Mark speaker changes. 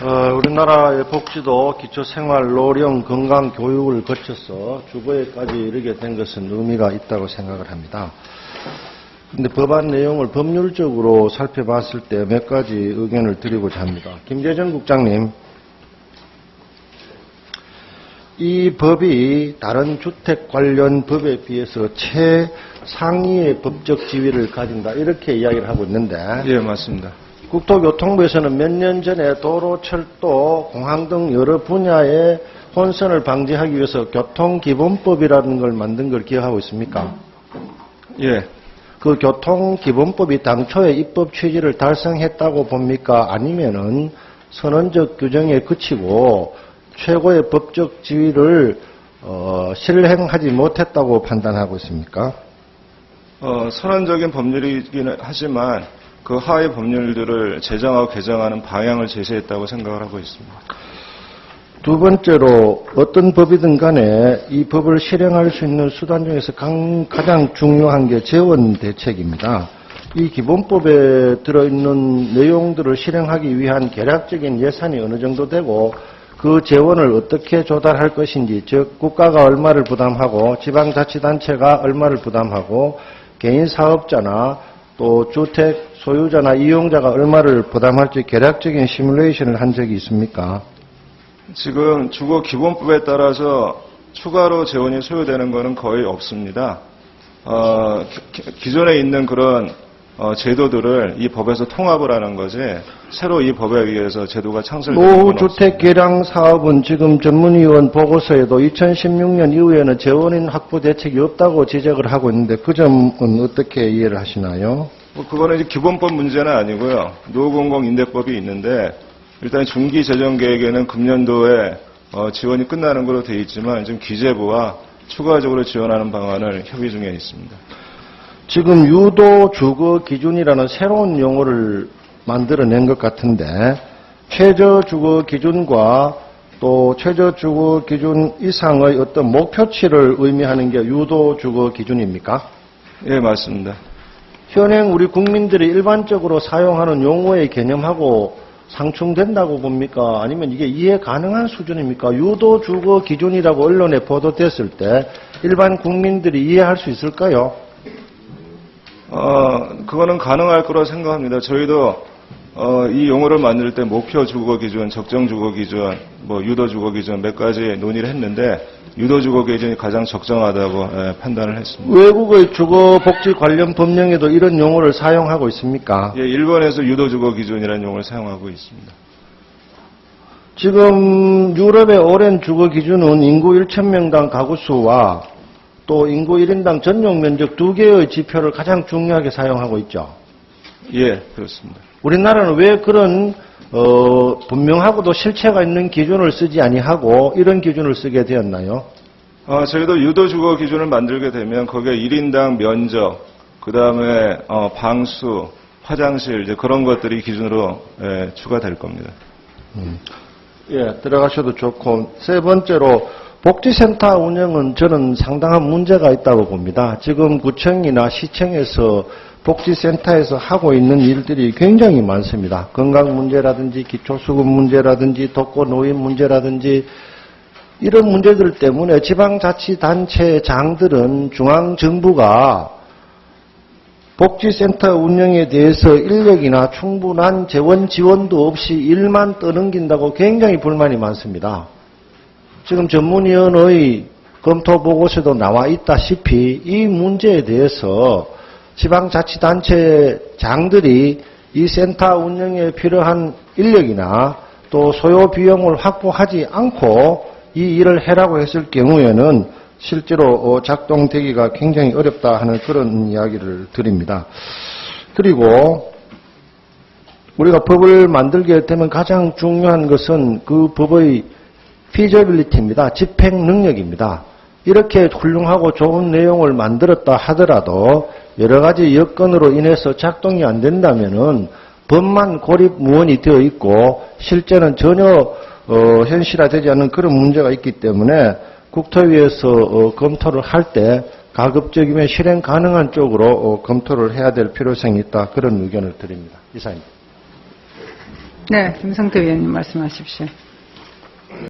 Speaker 1: 우리나라의 복지도 기초생활노령 건강교육을 거쳐서 주거에까지 이르게 된 것은 의미가 있다고 생각을 합니다. 근데 법안 내용을 법률적으로 살펴봤을 때 몇 가지 의견을 드리고자 합니다. 김재정 국장님, 이 법이 다른 주택 관련 법에 비해서 최상위의 법적 지위를 가진다, 이렇게 이야기를 하고 있는데.
Speaker 2: 예, 맞습니다.
Speaker 1: 국토교통부에서는 몇 년 전에 도로, 철도, 공항 등 여러 분야의 혼선을 방지하기 위해서 교통기본법이라는 걸 만든 걸 기억하고 있습니까?
Speaker 2: 예.
Speaker 1: 그 교통기본법이 당초의 입법 취지를 달성했다고 봅니까? 아니면은 선언적 규정에 그치고 최고의 법적 지위를 실행하지 못했다고 판단하고 있습니까?
Speaker 2: 선언적인 법률이긴 하지만 그 하위 법률들을 제정하고 개정하는 방향을 제시했다고 생각을 하고 있습니다.
Speaker 1: 두 번째로 어떤 법이든 간에 이 법을 실행할 수 있는 수단 중에서 가장 중요한 게 재원 대책입니다. 이 기본법에 들어있는 내용들을 실행하기 위한 계략적인 예산이 어느 정도 되고 그 재원을 어떻게 조달할 것인지, 즉 국가가 얼마를 부담하고 지방자치단체가 얼마를 부담하고 개인 사업자나 또 주택 소유자나 이용자가 얼마를 부담할지 계략적인 시뮬레이션을 한 적이 있습니까?
Speaker 2: 지금 주거기본법에 따라서 추가로 재원이 소요되는 것은 거의 없습니다. 기존에 있는 그런 제도들을 이 법에서 통합을 하는 거지 새로 이 법에 의해서 제도가 창설되는 건 없습니다.
Speaker 1: 노후주택 개량 사업은 지금 전문위원 보고서에도 2016년 이후에는 재원인 확보 대책이 없다고 지적을 하고 있는데 그 점은 어떻게 이해를 하시나요?
Speaker 2: 그거는 이제 기본법 문제는 아니고요. 노후공공임대법이 있는데 일단 중기 재정 계획에는 금년도에 지원이 끝나는 걸로 되어 있지만 지금 기재부와 추가적으로 지원하는 방안을 협의 중에 있습니다.
Speaker 1: 지금 유도 주거 기준이라는 새로운 용어를 만들어낸 것 같은데 최저 주거 기준과 또 최저 주거 기준 이상의 어떤 목표치를 의미하는 게 유도 주거 기준입니까?
Speaker 2: 예, 맞습니다.
Speaker 1: 현행 우리 국민들이 일반적으로 사용하는 용어의 개념하고 상충된다고 봅니까? 아니면 이게 이해 가능한 수준입니까? 유도 주거 기준이라고 언론에 보도됐을 때 일반 국민들이 이해할 수 있을까요?
Speaker 2: 그거는 가능할 거라고 생각합니다. 저희도 이 용어를 만들 때 목표 주거 기준, 적정 주거 기준, 유도 주거 기준 몇 가지 논의를 했는데 유도 주거 기준이 가장 적정하다고 판단을 했습니다.
Speaker 1: 외국의 주거 복지 관련 법령에도 이런 용어를 사용하고 있습니까?
Speaker 2: 예, 일본에서 유도 주거 기준이라는 용어를 사용하고 있습니다.
Speaker 1: 지금 유럽의 오랜 주거 기준은 인구 1,000명당 가구 수와 또 인구 1인당 전용 면적 두 개의 지표를 가장 중요하게 사용하고 있죠.
Speaker 2: 예, 그렇습니다.
Speaker 1: 우리나라는 왜 그런 분명하고도 실체가 있는 기준을 쓰지 아니하고 이런 기준을 쓰게 되었나요?
Speaker 2: 저희도 유도 주거 기준을 만들게 되면 거기에 1인당 면적, 그 다음에 방수, 화장실 이제 그런 것들이 기준으로 추가될 겁니다.
Speaker 1: 예, 들어가셔도 좋고 세 번째로 복지센터 운영은 저는 상당한 문제가 있다고 봅니다. 지금 구청이나 시청에서 복지센터에서 하고 있는 일들이 굉장히 많습니다. 건강 문제라든지 기초수급 문제라든지 독거노인 문제라든지 이런 문제들 때문에 지방자치단체장들은 중앙정부가 복지센터 운영에 대해서 인력이나 충분한 재원 지원도 없이 일만 떠넘긴다고 굉장히 불만이 많습니다. 지금 전문위원의 검토 보고서도 나와 있다시피 이 문제에 대해서 지방자치단체장들이 이 센터 운영에 필요한 인력이나 또 소요 비용을 확보하지 않고 이 일을 해라고 했을 경우에는 실제로 작동되기가 굉장히 어렵다 하는 그런 이야기를 드립니다. 그리고 우리가 법을 만들게 되면 가장 중요한 것은 그 법의 feasibility입니다. 집행 능력입니다. 이렇게 훌륭하고 좋은 내용을 만들었다 하더라도 여러 가지 여건으로 인해서 작동이 안 된다면은 법만 고립무원이 되어 있고 실제는 전혀 현실화되지 않는 그런 문제가 있기 때문에 국토위에서 검토를 할 때 가급적이면 실행 가능한 쪽으로 검토를 해야 될 필요성이 있다. 그런 의견을 드립니다. 이사입니다.
Speaker 3: 네, 김성태 의원님 말씀하십시오.